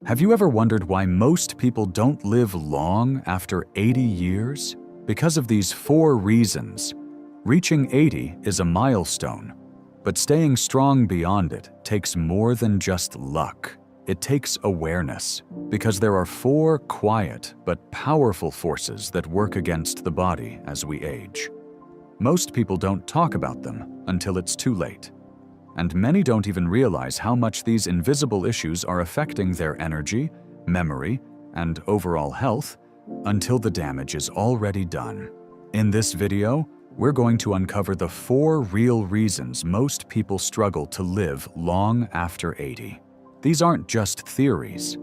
Have you ever wondered why most people don't live long after 80 years? Because of these 4 reasons. Reaching 80 is a milestone, but staying strong beyond it takes more than just luck. It takes awareness, because there are 4 quiet but powerful forces that work against the body as we age. Most people don't talk about them until it's too late. And many don't even realize how much these invisible issues are affecting their energy, memory, and overall health until the damage is already done. In this video, we're going to uncover the 4 real reasons most people struggle to live long after 80. These aren't just theories.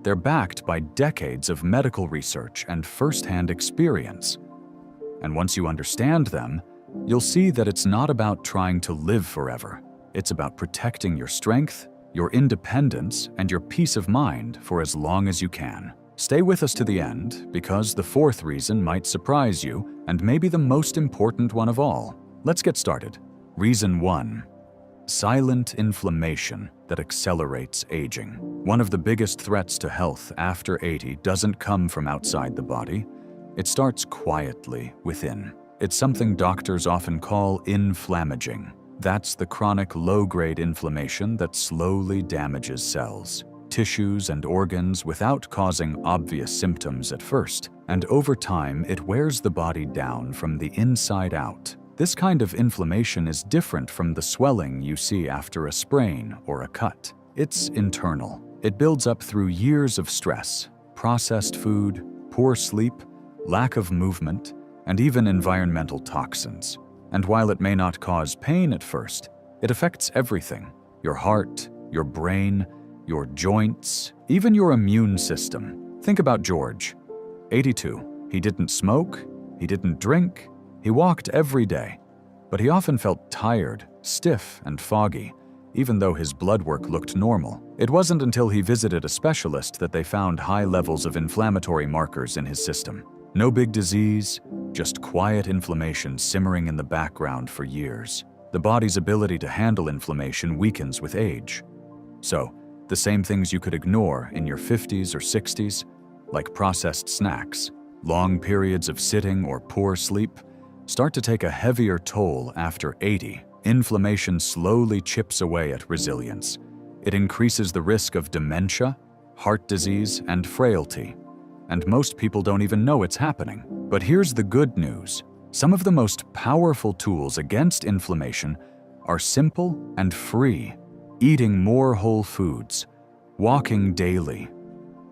They're backed by decades of medical research and first-hand experience. And once you understand them, you'll see that it's not about trying to live forever. It's about protecting your strength, your independence, and your peace of mind for as long as you can. Stay with us to the end, because the 4th reason might surprise you and may be the most important one of all. Let's get started. Reason 1. Silent inflammation that accelerates aging. One of the biggest threats to health after 80 doesn't come from outside the body. It starts quietly within. It's something doctors often call inflammaging. That's the chronic low-grade inflammation that slowly damages cells, tissues, and organs without causing obvious symptoms at first. And over time, it wears the body down from the inside out. This kind of inflammation is different from the swelling you see after a sprain or a cut. It's internal. It builds up through years of stress, processed food, poor sleep, lack of movement, and even environmental toxins. And while it may not cause pain at first, it affects everything: your heart, your brain, your joints, even your immune system. Think about George, 82. He didn't smoke, he didn't drink, he walked every day, but he often felt tired, stiff, and foggy, even though his blood work looked normal. It wasn't until he visited a specialist that they found high levels of inflammatory markers in his system. No big disease, just quiet inflammation simmering in the background for years. The body's ability to handle inflammation weakens with age. So, the same things you could ignore in your 50s or 60s, like processed snacks, long periods of sitting or poor sleep, start to take a heavier toll after 80. Inflammation slowly chips away at resilience. It increases the risk of dementia, heart disease, and frailty. And most people don't even know it's happening. But here's the good news. Some of the most powerful tools against inflammation are simple and free. Eating more whole foods, walking daily.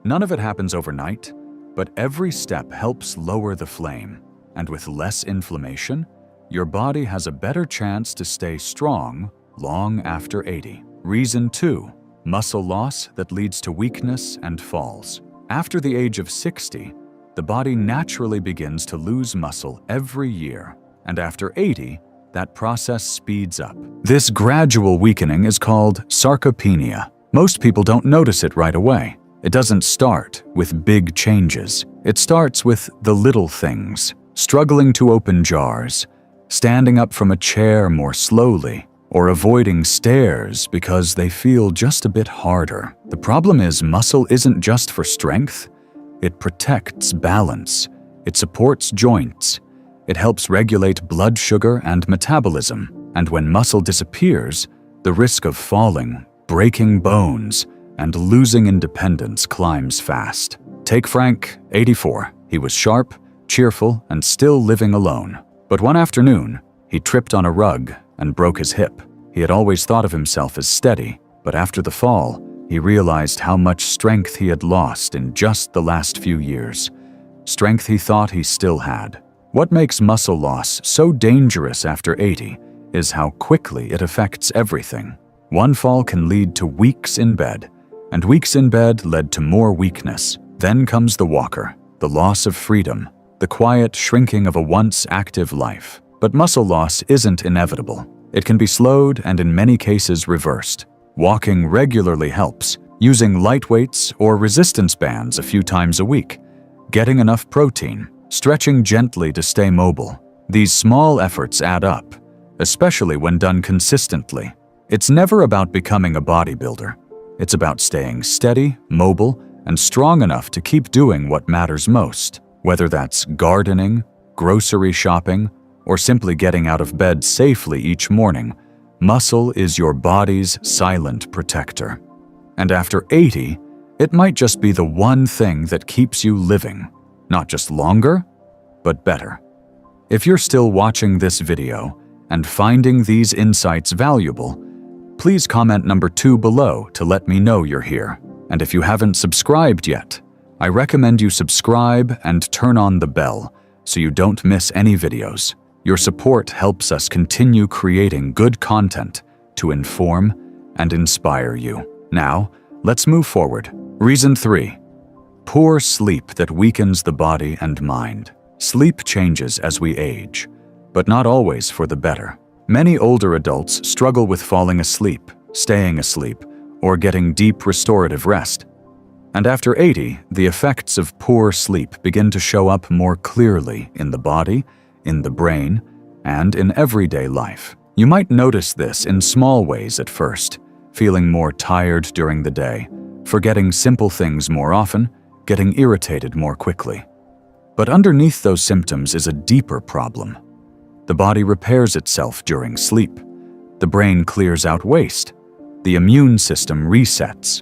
None of it happens overnight, but every step helps lower the flame. And with less inflammation, your body has a better chance to stay strong long after 80. Reason 2. Muscle loss that leads to weakness and falls. After the age of 60, the body naturally begins to lose muscle every year, and after 80, that process speeds up. This gradual weakening is called sarcopenia. Most people don't notice it right away. It doesn't start with big changes. It starts with the little things: struggling to open jars, standing up from a chair more slowly, or avoiding stairs because they feel just a bit harder. The problem is, muscle isn't just for strength. It protects balance. It supports joints. It helps regulate blood sugar and metabolism. And when muscle disappears, the risk of falling, breaking bones, and losing independence climbs fast. Take Frank, 84. He was sharp, cheerful, and still living alone. But one afternoon, he tripped on a rug and broke his hip. He had always thought of himself as steady, but after the fall, he realized how much strength he had lost in just the last few years. Strength he thought he still had. What makes muscle loss so dangerous after 80 is how quickly it affects everything. One fall can lead to weeks in bed, and weeks in bed led to more weakness. Then comes the walker, the loss of freedom, the quiet shrinking of a once active life. But muscle loss isn't inevitable. It can be slowed and in many cases reversed. Walking regularly helps, using light weights or resistance bands a few times a week, getting enough protein, stretching gently to stay mobile. These small efforts add up, especially when done consistently. It's never about becoming a bodybuilder. It's about staying steady, mobile, and strong enough to keep doing what matters most, whether that's gardening, grocery shopping, or simply getting out of bed safely each morning. Muscle is your body's silent protector. And after 80, it might just be the one thing that keeps you living, not just longer, but better. If you're still watching this video and finding these insights valuable, please comment number 2 below to let me know you're here. And if you haven't subscribed yet, I recommend you subscribe and turn on the bell so you don't miss any videos. Your support helps us continue creating good content to inform and inspire you. Now, let's move forward. Reason 3. Poor sleep that weakens the body and mind. Sleep changes as we age, but not always for the better. Many older adults struggle with falling asleep, staying asleep, or getting deep restorative rest. And after 80, the effects of poor sleep begin to show up more clearly in the body, in the brain, and in everyday life. You might notice this in small ways at first, feeling more tired during the day, forgetting simple things more often, getting irritated more quickly. But underneath those symptoms is a deeper problem. The body repairs itself during sleep. The brain clears out waste. The immune system resets.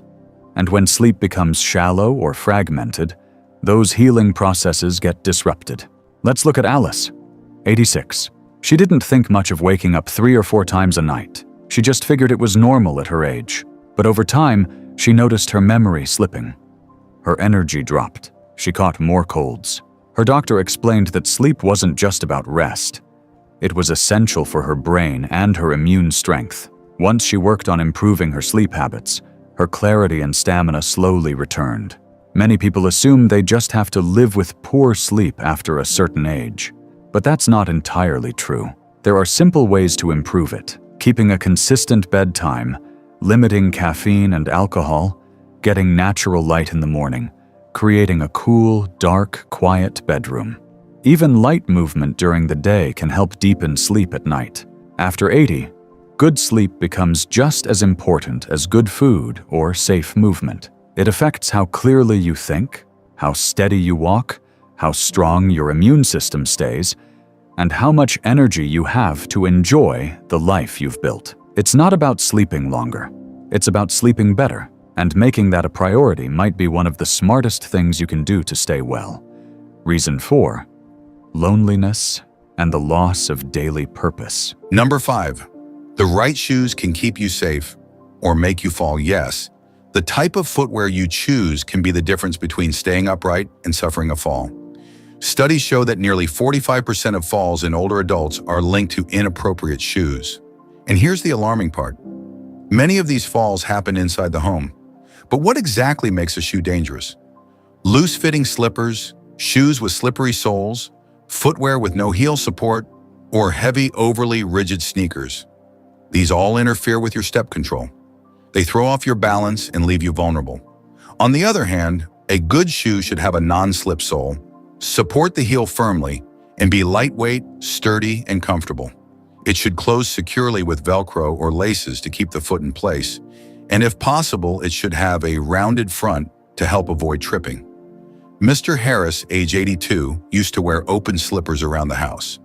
And when sleep becomes shallow or fragmented, those healing processes get disrupted. Let's look at Alice, 86. She didn't think much of waking up 3 or 4 times a night. She just figured it was normal at her age. But over time, she noticed her memory slipping. Her energy dropped. She caught more colds. Her doctor explained that sleep wasn't just about rest. It was essential for her brain and her immune strength. Once she worked on improving her sleep habits, her clarity and stamina slowly returned. Many people assume they just have to live with poor sleep after a certain age. But that's not entirely true. There are simple ways to improve it. Keeping a consistent bedtime, limiting caffeine and alcohol, getting natural light in the morning, creating a cool, dark, quiet bedroom. Even light movement during the day can help deepen sleep at night. After 80, good sleep becomes just as important as good food or safe movement. It affects how clearly you think, how steady you walk, how strong your immune system stays, and how much energy you have to enjoy the life you've built. It's not about sleeping longer. It's about sleeping better, and making that a priority might be one of the smartest things you can do to stay well. Reason 4. Loneliness and the loss of daily purpose. Number 5. The right shoes can keep you safe or make you fall. Yes, the type of footwear you choose can be the difference between staying upright and suffering a fall. Studies show that nearly 45% of falls in older adults are linked to inappropriate shoes. And here's the alarming part. Many of these falls happen inside the home. But what exactly makes a shoe dangerous? Loose-fitting slippers, shoes with slippery soles, footwear with no heel support, or heavy, overly rigid sneakers. These all interfere with your step control. They throw off your balance and leave you vulnerable. On the other hand, a good shoe should have a non-slip sole, support the heel firmly, and be lightweight, sturdy, and comfortable. It should close securely with Velcro or laces to keep the foot in place, and if possible, it should have a rounded front to help avoid tripping. Mr. Harris, age 82, used to wear open slippers around the house.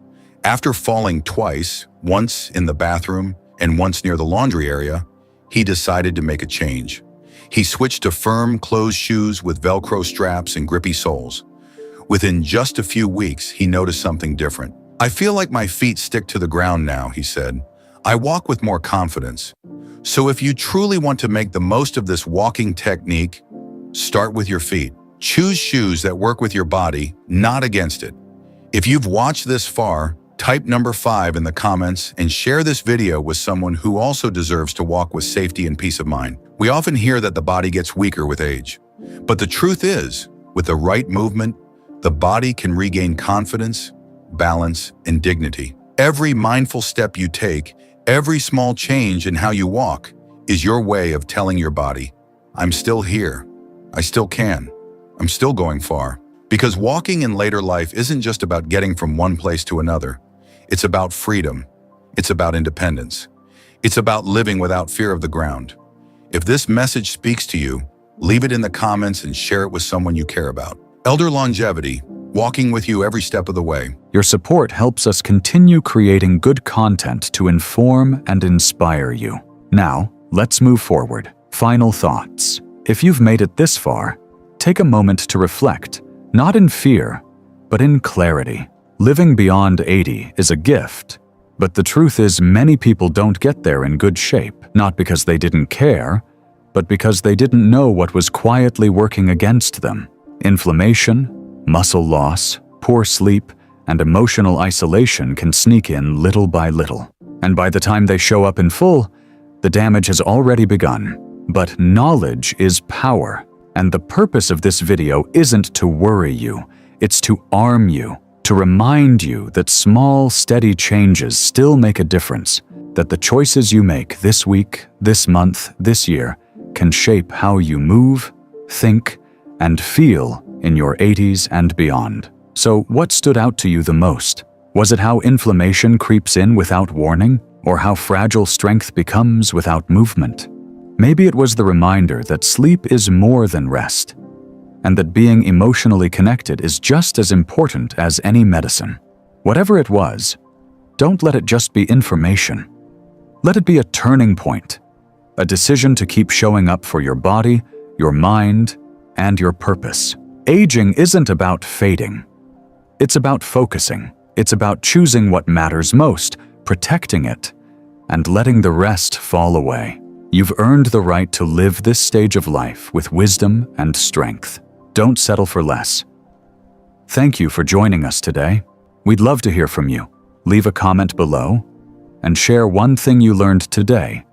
After falling twice, once in the bathroom and once near the laundry area, he decided to make a change. He switched to firm, closed shoes with Velcro straps and grippy soles. Within just a few weeks, he noticed something different. "I feel like my feet stick to the ground now," he said. "I walk with more confidence." So if you truly want to make the most of this walking technique, start with your feet. Choose shoes that work with your body, not against it. If you've watched this far, type number 5 in the comments and share this video with someone who also deserves to walk with safety and peace of mind. We often hear that the body gets weaker with age. But the truth is, with the right movement, the body can regain confidence, balance, and dignity. Every mindful step you take, every small change in how you walk, is your way of telling your body, "I'm still here. I still can. I'm still going far." Because walking in later life isn't just about getting from one place to another. It's about freedom. It's about independence. It's about living without fear of the ground. If this message speaks to you, leave it in the comments and share it with someone you care about. Elder Longevity, walking with you every step of the way. Your support helps us continue creating good content to inform and inspire you. Now, let's move forward. Final thoughts. If you've made it this far, take a moment to reflect, not in fear, but in clarity. Living beyond 80 is a gift, but the truth is many people don't get there in good shape, not because they didn't care, but because they didn't know what was quietly working against them. Inflammation, muscle loss, poor sleep, and emotional isolation can sneak in little by little. And by the time they show up in full, the damage has already begun. But knowledge is power, and the purpose of this video isn't to worry you, it's to arm you, to remind you that small, steady changes still make a difference, that the choices you make this week, this month, this year can shape how you move, think, and feel in your 80s and beyond. So what stood out to you the most? Was it how inflammation creeps in without warning, or how fragile strength becomes without movement? Maybe it was the reminder that sleep is more than rest, and that being emotionally connected is just as important as any medicine. Whatever it was, don't let it just be information. Let it be a turning point, a decision to keep showing up for your body, your mind, and your purpose. Aging isn't about fading. It's about focusing. It's about choosing what matters most, protecting it, and letting the rest fall away. You've earned the right to live this stage of life with wisdom and strength. Don't settle for less. Thank you for joining us today. We'd love to hear from you. Leave a comment below and share one thing you learned today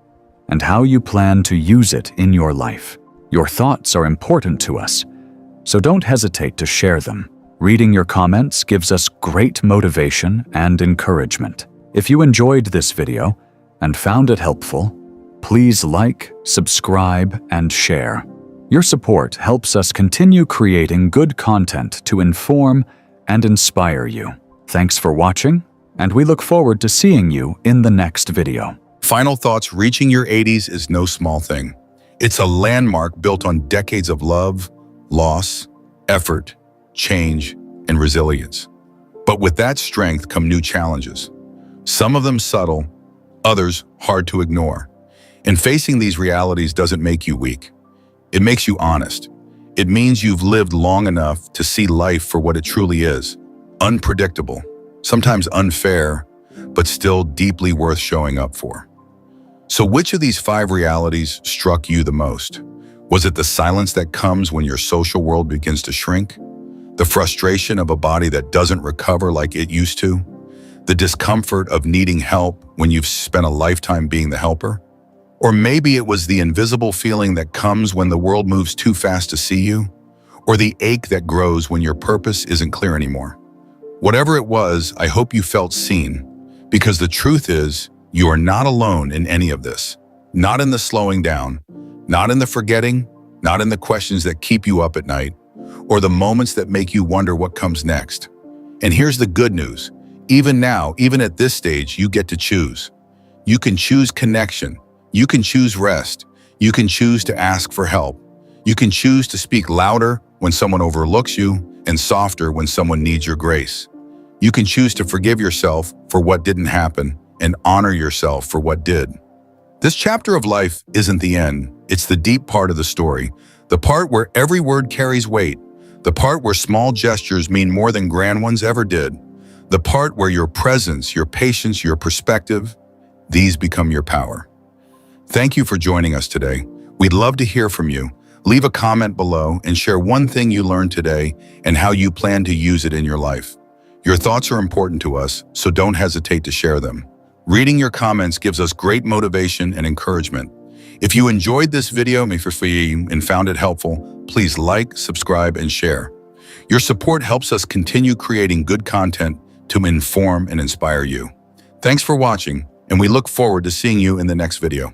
and how you plan to use it in your life. Your thoughts are important to us, so don't hesitate to share them. Reading your comments gives us great motivation and encouragement. If you enjoyed this video and found it helpful, please like, subscribe, and share. Your support helps us continue creating good content to inform and inspire you. Thanks for watching, and we look forward to seeing you in the next video. Final thoughts. Reaching your 80s is no small thing. It's a landmark built on decades of love, loss, effort, change, and resilience. But with that strength come new challenges. Some of them subtle, others hard to ignore. And facing these realities doesn't make you weak. It makes you honest. It means you've lived long enough to see life for what it truly is. Unpredictable, sometimes unfair, but still deeply worth showing up for. So which of these 5 realities struck you the most? Was it the silence that comes when your social world begins to shrink? The frustration of a body that doesn't recover like it used to? The discomfort of needing help when you've spent a lifetime being the helper? Or maybe it was the invisible feeling that comes when the world moves too fast to see you? Or the ache that grows when your purpose isn't clear anymore? Whatever it was, I hope you felt seen, because the truth is, you are not alone in any of this. Not in the slowing down, not in the forgetting, not in the questions that keep you up at night, or the moments that make you wonder what comes next. And here's the good news. Even now, even at this stage, you get to choose. You can choose connection. You can choose rest. You can choose to ask for help. You can choose to speak louder when someone overlooks you and softer when someone needs your grace. You can choose to forgive yourself for what didn't happen and honor yourself for what did. This chapter of life isn't the end. It's the deep part of the story, the part where every word carries weight, the part where small gestures mean more than grand ones ever did, the part where your presence, your patience, your perspective, these become your power. Thank you for joining us today. We'd love to hear from you. Leave a comment below and share one thing you learned today and how you plan to use it in your life. Your thoughts are important to us, so don't hesitate to share them. Reading your comments gives us great motivation and encouragement. If you enjoyed this video and found it helpful, please like, subscribe, and share. Your support helps us continue creating good content to inform and inspire you. Thanks for watching, and we look forward to seeing you in the next video.